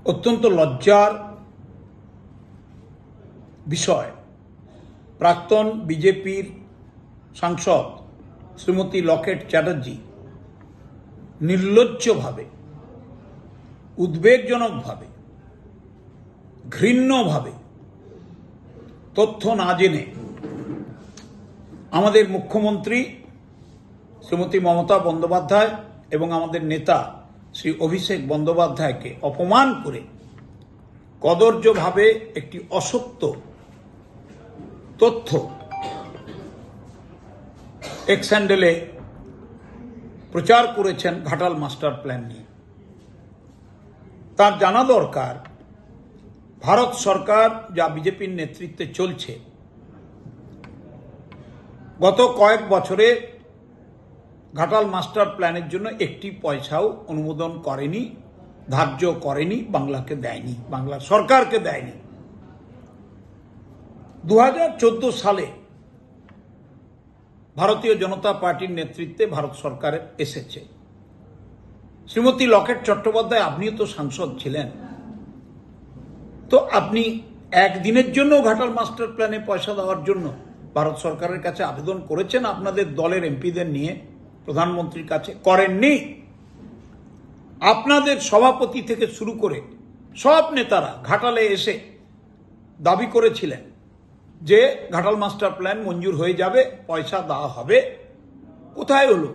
অত্যন্ত লজ্জার বিষয়, প্রাক্তন বিজেপির সাংসদ শ্রীমতী লকেট চ্যাটার্জি নির্লজ্জভাবে, উদ্বেগজনকভাবে, ঘৃণ্যভাবে তথ্য না জেনে আমাদের মুখ্যমন্ত্রী শ্রীমতী মমতা বন্দ্যোপাধ্যায় এবং আমাদের নেতা শ্রী অভিষেক বন্দ্যোপাধ্যায়কে অপমান করে কদর্যভাবে একটি অসত্য তথ্য এক্স হ্যান্ডেলে প্রচার করেছেন ঘাটাল মাস্টার প্ল্যান নিয়ে। তার জানা দরকার, ভারত সরকার যা বিজেপির নেতৃত্বে চলছে, গত কয়েক বছরে ঘাটাল মাস্টার প্ল্যানের জন্য একটি পয়সাও অনুমোদন করেনি, ধার্য করেনি, বাংলাকে দেয়নি, বাংলা সরকারকে দেয়নি। 2014 সালে ভারতীয় জনতা পার্টির নেতৃত্বে ভারত সরকারের এসেছে। শ্রীমতী লকেট চট্টোপাধ্যায়, আপনিও তো সাংসদ ছিলেন, তো আপনি একদিনের জন্য ঘাটাল মাস্টার প্ল্যানে পয়সা দেওয়ার জন্য ভারত সরকারের কাছে আবেদন করেছেন আপনাদের দলের এমপিদের নিয়ে প্রধানমন্ত্রীর কাছে? করেননি। আপনাদের সভাপতি থেকে শুরু করে সব নেতারা ঘাটালে এসে দাবি করেছিলেন যে ঘাটাল মাস্টার প্ল্যান মঞ্জুর হয়ে যাবে, পয়সা দেওয়া হবে। কোথায় হলো?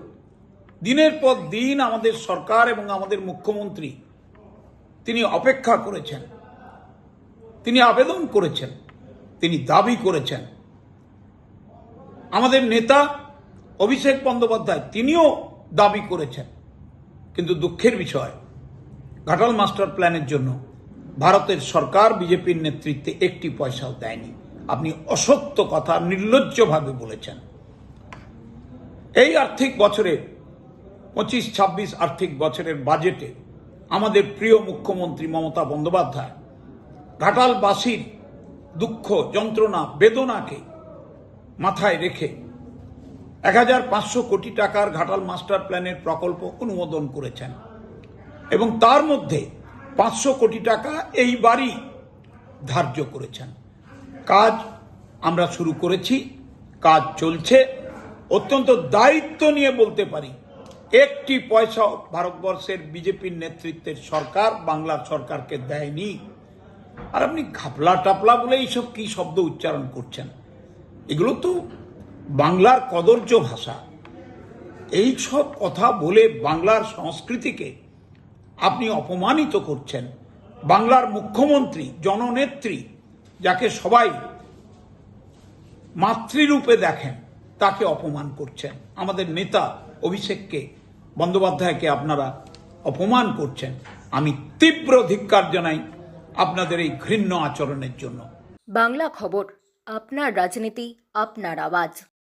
দিনের পর দিন আমাদের সরকার এবং আমাদের মুখ্যমন্ত্রী তিনি অপেক্ষা করেছেন, তিনি আবেদন করেছেন, তিনি দাবি করেছেন। আমাদের নেতা অভিষেক বন্দ্যোপাধ্যায় তিনিও দাবি করেছেন, কিন্তু দুঃখের বিষয়, ঘাটাল মাস্টার প্ল্যানের জন্য ভারতের সরকার বিজেপির নেতৃত্বে একটি পয়সাও দেয়নি। আপনি অসত্য কথা নির্লজ্জভাবে বলেছেন। এই আর্থিক বছরের 25-26 আর্থিক বছরের বাজেটে আমাদের প্রিয় মুখ্যমন্ত্রী মমতা বন্দ্যোপাধ্যায় ঘাটালবাসীর দুঃখ, যন্ত্রণা, বেদনাকে মাথায় রেখে 1500 কোটি টাকার ঘাটাল মাস্টার প্ল্যানের প্রকল্প অনুমোদন করেছেন এবং তার মধ্যে 500 কোটি টাকা এইবারই ধার্য করেছেন। কাজ আমরা শুরু করেছি, কাজ চলছে। অত্যন্ত দায়িত্ব নিয়ে বলতে পারি, একটি পয়সা ভারতবর্ষের বিজেপির নেতৃত্বের সরকার বাংলা সরকারকে দেয়নি। আর আপনি ঘাপলা টাপলা বলে এইসব কি শব্দ উচ্চারণ করছেন? এগুলো তো বাংলার কদর্য ভাষা। এই সব কথা বলে বাংলার সংস্কৃতিকে আপনি অপমানিত করছেন। বাংলার মুখ্যমন্ত্রী, জননেত্রী, যাকে সবাই মাতৃরূপে দেখেন, তাকে অপমান করছেন। আমাদের নেতা অভিষেককে বন্দ্যোপাধ্যায়কে আপনারা অপমান করছেন। আমি তীব্র ধিক্কার জানাই আপনাদের এই ঘৃণ্য আচরণের জন্য। বাংলা খবর, আপনার রাজনীতি, আপনার আওয়াজ।